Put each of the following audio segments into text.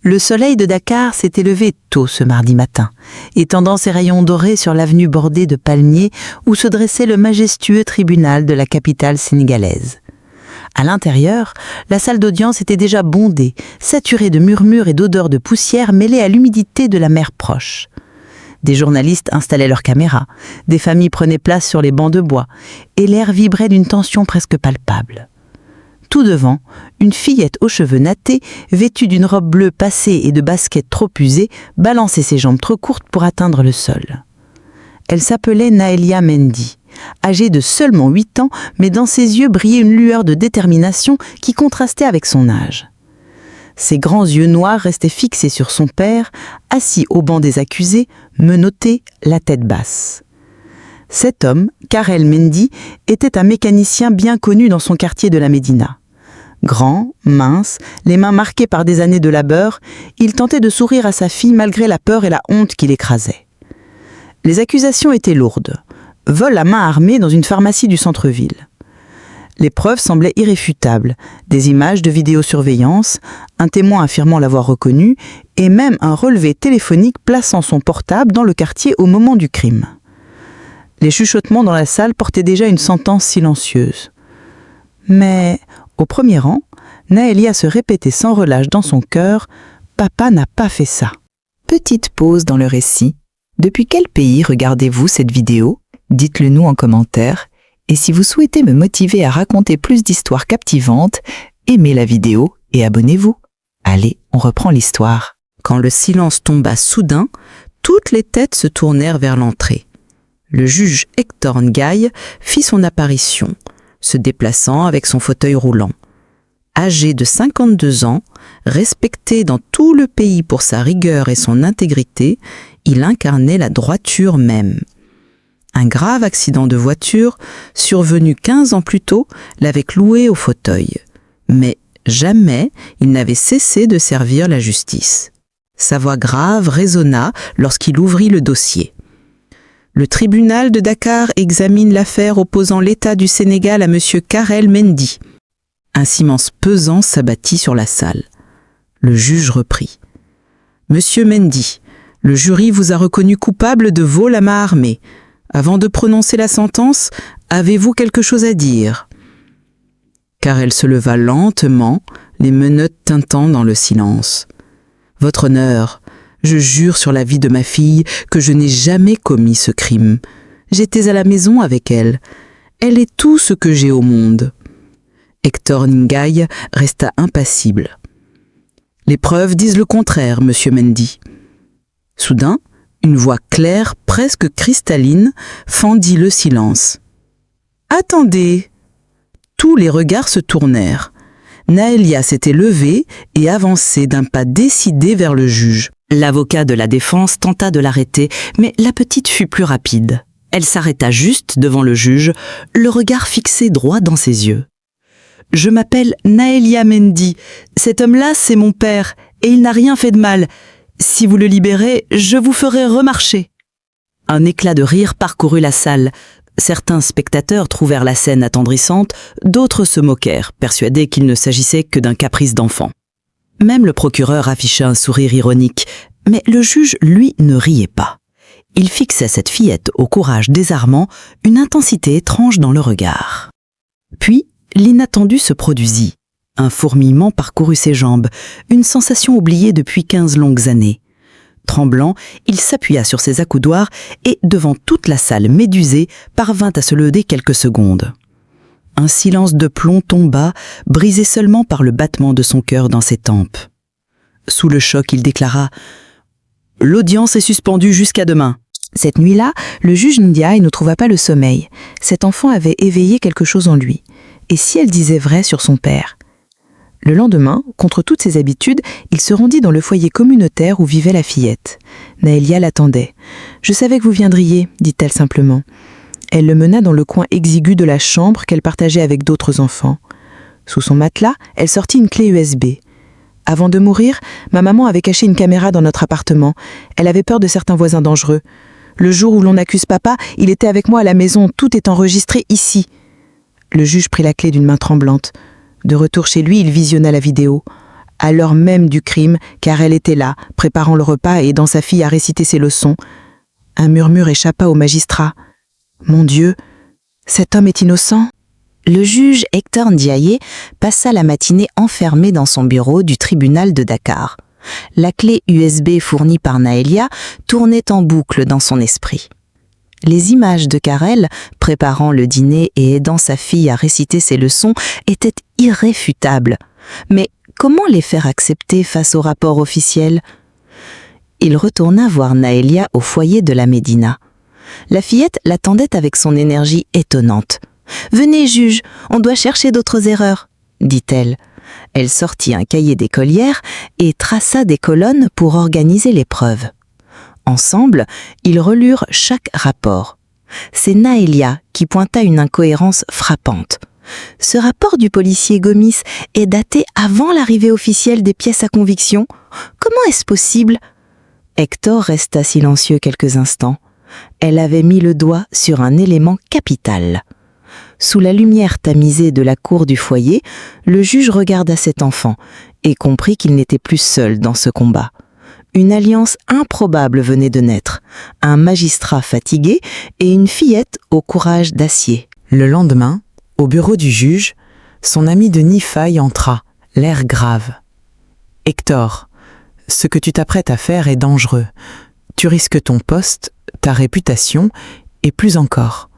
Le soleil de Dakar s'était levé tôt ce mardi matin, étendant ses rayons dorés sur l'avenue bordée de palmiers où se dressait le majestueux tribunal de la capitale sénégalaise. À l'intérieur, la salle d'audience était déjà bondée, saturée de murmures et d'odeurs de poussière mêlées à l'humidité de la mer proche. Des journalistes installaient leurs caméras, des familles prenaient place sur les bancs de bois, et l'air vibrait d'une tension presque palpable. Tout devant, une fillette aux cheveux nattés, vêtue d'une robe bleue passée et de baskets trop usées, balançait ses jambes trop courtes pour atteindre le sol. Elle s'appelait Naelia Mendy, âgée de seulement 8 ans, mais dans ses yeux brillait une lueur de détermination qui contrastait avec son âge. Ses grands yeux noirs restaient fixés sur son père, assis au banc des accusés, menotté, la tête basse. Cet homme, Karel Mendy, était un mécanicien bien connu dans son quartier de la Médina. Grand, mince, les mains marquées par des années de labeur, il tentait de sourire à sa fille malgré la peur et la honte qui l'écrasaient. Les accusations étaient lourdes. Vol à main armée dans une pharmacie du centre-ville. Les preuves semblaient irréfutables, des images de vidéosurveillance, un témoin affirmant l'avoir reconnu, et même un relevé téléphonique plaçant son portable dans le quartier au moment du crime. Les chuchotements dans la salle portaient déjà une sentence silencieuse. Mais, au premier rang, Naelia se répétait sans relâche dans son cœur « Papa n'a pas fait ça ». Petite pause dans le récit. Depuis quel pays regardez-vous cette vidéo ? Dites-le nous en commentaire. Et si vous souhaitez me motiver à raconter plus d'histoires captivantes, aimez la vidéo et abonnez-vous. Allez, on reprend l'histoire. Quand le silence tomba soudain, toutes les têtes se tournèrent vers l'entrée. Le juge Hector Ngaï fit son apparition, se déplaçant avec son fauteuil roulant. Âgé de 52 ans, respecté dans tout le pays pour sa rigueur et son intégrité, il incarnait la droiture même. Un grave accident de voiture, survenu 15 ans plus tôt, l'avait cloué au fauteuil. Mais jamais il n'avait cessé de servir la justice. Sa voix grave résonna lorsqu'il ouvrit le dossier. Le tribunal de Dakar examine l'affaire opposant l'État du Sénégal à M. Karel Mendy. Un silence pesant s'abattit sur la salle. Le juge reprit. « Monsieur Mendy, le jury vous a reconnu coupable de vol à main armée. Avant de prononcer la sentence, avez-vous quelque chose à dire ?» Karel se leva lentement, les menottes tintant dans le silence. « Votre honneur, je jure sur la vie de ma fille que je n'ai jamais commis ce crime. J'étais à la maison avec elle. Elle est tout ce que j'ai au monde. » Hector Ngaï resta impassible. « Les preuves disent le contraire, monsieur Mendy. » Soudain, une voix claire, presque cristalline, fendit le silence. « Attendez !» Tous les regards se tournèrent. Naelia s'était levée et avançait d'un pas décidé vers le juge. L'avocat de la défense tenta de l'arrêter, mais la petite fut plus rapide. Elle s'arrêta juste devant le juge, le regard fixé droit dans ses yeux. « Je m'appelle Naelia Mendy. Cet homme-là, c'est mon père, et il n'a rien fait de mal. Si vous le libérez, je vous ferai remarcher. » Un éclat de rire parcourut la salle. Certains spectateurs trouvèrent la scène attendrissante, d'autres se moquèrent, persuadés qu'il ne s'agissait que d'un caprice d'enfant. Même le procureur afficha un sourire ironique, mais le juge, lui, ne riait pas. Il fixait cette fillette au courage désarmant, une intensité étrange dans le regard. Puis, l'inattendu se produisit. Un fourmillement parcourut ses jambes, une sensation oubliée depuis 15 longues années. Tremblant, il s'appuya sur ses accoudoirs et, devant toute la salle médusée, parvint à se lever quelques secondes. Un silence de plomb tomba, brisé seulement par le battement de son cœur dans ses tempes. Sous le choc, il déclara « L'audience est suspendue jusqu'à demain. » Cette nuit-là, le juge Ndiaye ne trouva pas le sommeil. Cet enfant avait éveillé quelque chose en lui. Et si elle disait vrai sur son père ? Le lendemain, contre toutes ses habitudes, il se rendit dans le foyer communautaire où vivait la fillette. Naelia l'attendait. « Je savais que vous viendriez », dit-elle simplement. Elle le mena dans le coin exigu de la chambre qu'elle partageait avec d'autres enfants. Sous son matelas, elle sortit une clé USB. « Avant de mourir, ma maman avait caché une caméra dans notre appartement. Elle avait peur de certains voisins dangereux. Le jour où l'on accuse papa, il était avec moi à la maison. Tout est enregistré ici. » Le juge prit la clé d'une main tremblante. De retour chez lui, il visionna la vidéo. à l'heure même du crime, car elle était là, préparant le repas et aidant sa fille à réciter ses leçons. Un murmure échappa au magistrat. « Mon Dieu, cet homme est innocent !» Le juge Hector Ndiaye passa la matinée enfermé dans son bureau du tribunal de Dakar. La clé USB fournie par Naëlia tournait en boucle dans son esprit. Les images de Karel, préparant le dîner et aidant sa fille à réciter ses leçons, étaient irréfutables. Mais comment les faire accepter face au rapport officiel ? Il retourna voir Naëlia au foyer de la Médina. La fillette l'attendait avec son énergie étonnante. « Venez, juge, on doit chercher d'autres erreurs », dit-elle. Elle sortit un cahier d'écolière et traça des colonnes pour organiser les preuves. Ensemble, ils relurent chaque rapport. C'est Naëlia qui pointa une incohérence frappante. Ce rapport du policier Gomis est daté avant l'arrivée officielle des pièces à conviction. Comment est-ce possible ? Hector resta silencieux quelques instants. Elle avait mis le doigt sur un élément capital. Sous la lumière tamisée de la cour du foyer, le juge regarda cet enfant et comprit qu'il n'était plus seul dans ce combat. Une alliance improbable venait de naître, un magistrat fatigué et une fillette au courage d'acier. Le lendemain, au bureau du juge, son ami Denis Faye entra, l'air grave. « Hector, ce que tu t'apprêtes à faire est dangereux. Tu risques ton poste, ta réputation et plus encore. »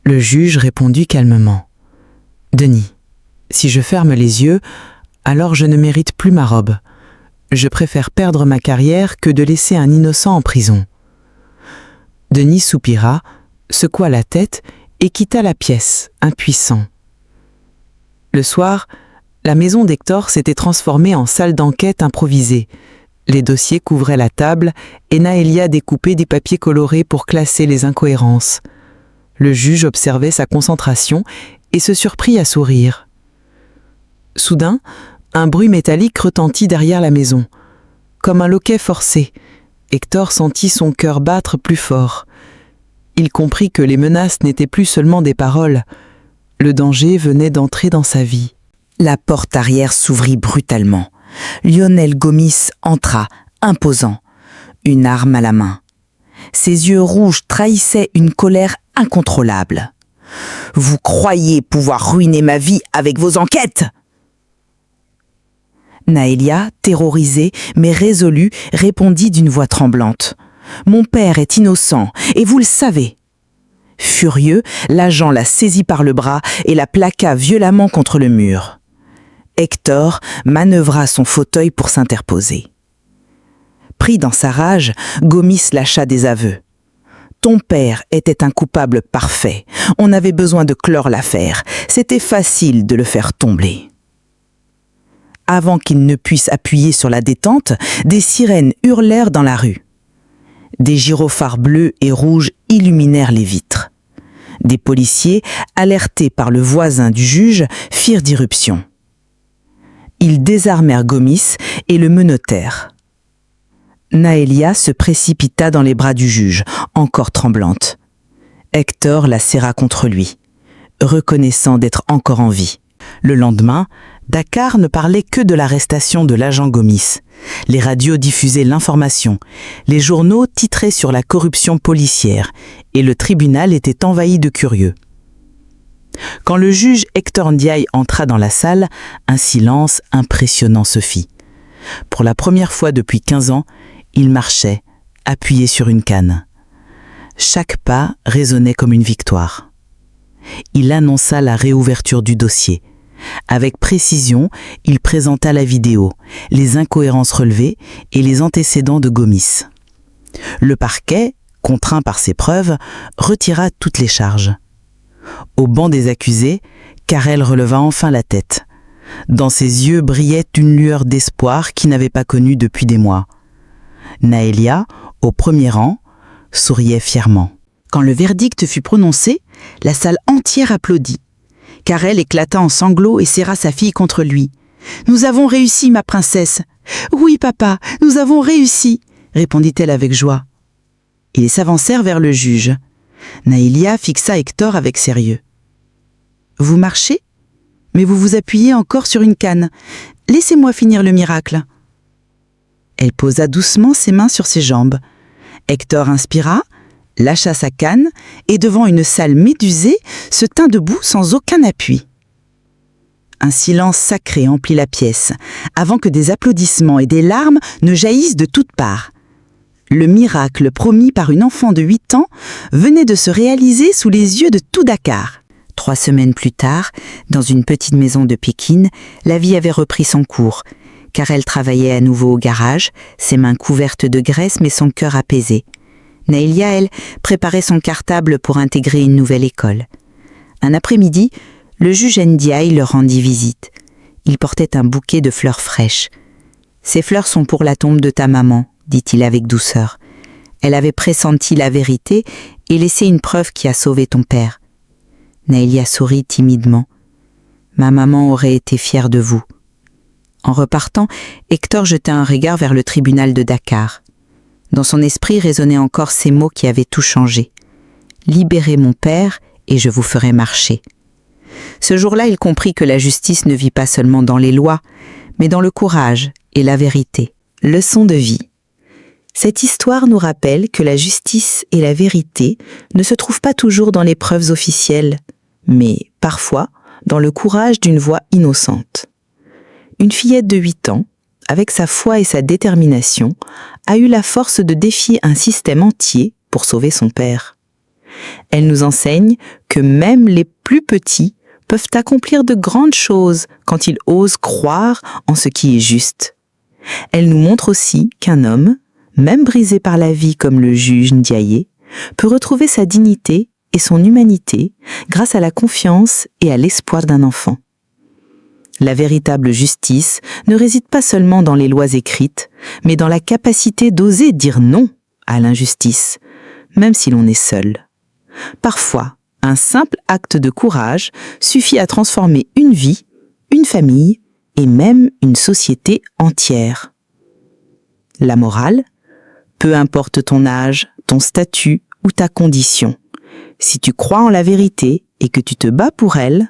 Le juge répondit calmement. « Denis, si je ferme les yeux, alors je ne mérite plus ma robe. Je préfère perdre ma carrière que de laisser un innocent en prison. » Denis soupira, secoua la tête et quitta la pièce, impuissant. Le soir, la maison d'Hector s'était transformée en salle d'enquête improvisée. Les dossiers couvraient la table et Naëlia découpait des papiers colorés pour classer les incohérences. Le juge observait sa concentration et se surprit à sourire. Soudain, un bruit métallique retentit derrière la maison. Comme un loquet forcé, Hector sentit son cœur battre plus fort. Il comprit que les menaces n'étaient plus seulement des paroles. Le danger venait d'entrer dans sa vie. La porte arrière s'ouvrit brutalement. Lionel Gomis entra, imposant, une arme à la main. Ses yeux rouges trahissaient une colère incontrôlable. « Vous croyez pouvoir ruiner ma vie avec vos enquêtes ?» Naëlia, terrorisée mais résolue, répondit d'une voix tremblante. « Mon père est innocent, et vous le savez. » Furieux, l'agent la saisit par le bras et la plaqua violemment contre le mur. Hector manœuvra son fauteuil pour s'interposer. Pris dans sa rage, Gomis lâcha des aveux. « Ton père était un coupable parfait. On avait besoin de clore l'affaire. C'était facile de le faire tomber. » Avant qu'il ne puisse appuyer sur la détente, des sirènes hurlèrent dans la rue. Des gyrophares bleus et rouges illuminèrent les vitres. Des policiers, alertés par le voisin du juge, firent irruption. Ils désarmèrent Gomis et le menottèrent. Naëlia se précipita dans les bras du juge, encore tremblante. Hector la serra contre lui, reconnaissant d'être encore en vie. Le lendemain, Dakar ne parlait que de l'arrestation de l'agent Gomis. Les radios diffusaient l'information, les journaux titraient sur la corruption policière et le tribunal était envahi de curieux. Quand le juge Hector Ndiaye entra dans la salle, un silence impressionnant se fit. Pour la première fois depuis 15 ans, il marchait, appuyé sur une canne. Chaque pas résonnait comme une victoire. Il annonça la réouverture du dossier. Avec précision, il présenta la vidéo, les incohérences relevées et les antécédents de Gomis. Le parquet, contraint par ses preuves, retira toutes les charges. Au banc des accusés, Karel releva enfin la tête. Dans ses yeux brillait une lueur d'espoir qu'il n'avait pas connue depuis des mois. Naëlia, au premier rang, souriait fièrement. Quand le verdict fut prononcé, la salle entière applaudit. Karel éclata en sanglots et serra sa fille contre lui. « Nous avons réussi, ma princesse !»« Oui, papa, nous avons réussi !» répondit-elle avec joie. Ils s'avancèrent vers le juge. Naëlia fixa Hector avec sérieux. « Vous marchez ? Mais vous vous appuyez encore sur une canne. laissez-moi finir le miracle. » Elle posa doucement ses mains sur ses jambes. Hector inspira, lâcha sa canne et devant une salle médusée, se tint debout sans aucun appui. Un silence sacré emplit la pièce, avant que des applaudissements et des larmes ne jaillissent de toutes parts. Le miracle promis par une enfant de 8 ans venait de se réaliser sous les yeux de tout Dakar. 3 semaines plus tard, dans une petite maison de Pékin, la vie avait repris son cours, car elle travaillait à nouveau au garage, ses mains couvertes de graisse mais son cœur apaisé. Naïlia, elle, préparait son cartable pour intégrer une nouvelle école. Un après-midi, le juge Ndiaye leur rendit visite. Il portait un bouquet de fleurs fraîches. « Ces fleurs sont pour la tombe de ta maman », dit-il avec douceur. « Elle avait pressenti la vérité et laissé une preuve qui a sauvé ton père. » Naïlia sourit timidement. « Ma maman aurait été fière de vous. » En repartant, Hector jeta un regard vers le tribunal de Dakar. Dans son esprit résonnaient encore ces mots qui avaient tout changé. « Libérez mon père et je vous ferai marcher. » Ce jour-là, il comprit que la justice ne vit pas seulement dans les lois, mais dans le courage et la vérité. Leçon de vie. Cette histoire nous rappelle que la justice et la vérité ne se trouvent pas toujours dans les preuves officielles, mais parfois dans le courage d'une voix innocente. Une fillette de 8 ans, avec sa foi et sa détermination, a eu la force de défier un système entier pour sauver son père. Elle nous enseigne que même les plus petits peuvent accomplir de grandes choses quand ils osent croire en ce qui est juste. Elle nous montre aussi qu'un homme, même brisé par la vie comme le juge Ndiaye, peut retrouver sa dignité et son humanité grâce à la confiance et à l'espoir d'un enfant. La véritable justice ne réside pas seulement dans les lois écrites, mais dans la capacité d'oser dire non à l'injustice, même si l'on est seul. Parfois, un simple acte de courage suffit à transformer une vie, une famille et même une société entière. La morale, peu importe ton âge, ton statut ou ta condition, si tu crois en la vérité et que tu te bats pour elle,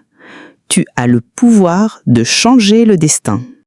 tu as le pouvoir de changer le destin.